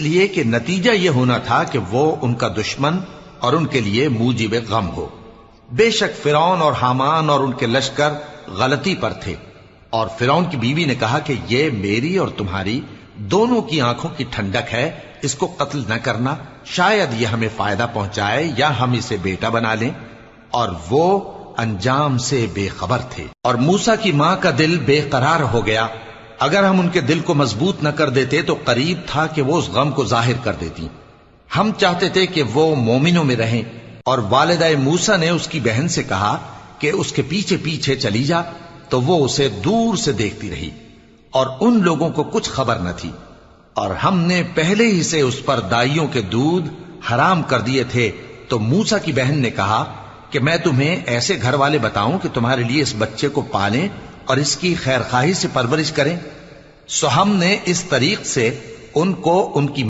لیے کہ نتیجہ یہ ہونا تھا کہ وہ ان کا دشمن اور ان کے لیے موجب غم ہو۔ بے شک فرعون اور حامان اور ان کے لشکر غلطی پر تھے، اور فرعون کی بیوی نے کہا کہ یہ میری اور تمہاری دونوں کی آنکھوں کی ٹھنڈک ہے، اس کو قتل نہ کرنا، شاید یہ ہمیں فائدہ پہنچائے یا ہم اسے بیٹا بنا لیں۔ اور وہ انجام سے بے خبر تھے۔ اور موسیٰ کی ماں کا دل بے قرار ہو گیا، اگر ہم ان کے دل کو مضبوط نہ کر دیتے تو قریب تھا کہ وہ اس غم کو ظاہر کر دیتی۔ ہم چاہتے تھے کہ وہ مومنوں میں رہیں۔ اور والدہ موسیٰ نے اس کی بہن سے کہا کہ اس کے پیچھے پیچھے چلی جا، تو وہ اسے دور سے دیکھتی رہی، اور ان لوگوں کو کچھ خبر نہ تھی۔ اور ہم نے پہلے ہی سے اس پر دائیوں کے دودھ حرام کر دیے تھے۔ تو موسیٰ کی بہن نے کہا کہ میں تمہیں ایسے گھر والے بتاؤں کہ تمہارے لیے اس بچے کو پالیں اور اس کی خیر خواہی سے پرورش کریں۔ سو ہم نے اس طریق سے ان کو ان کی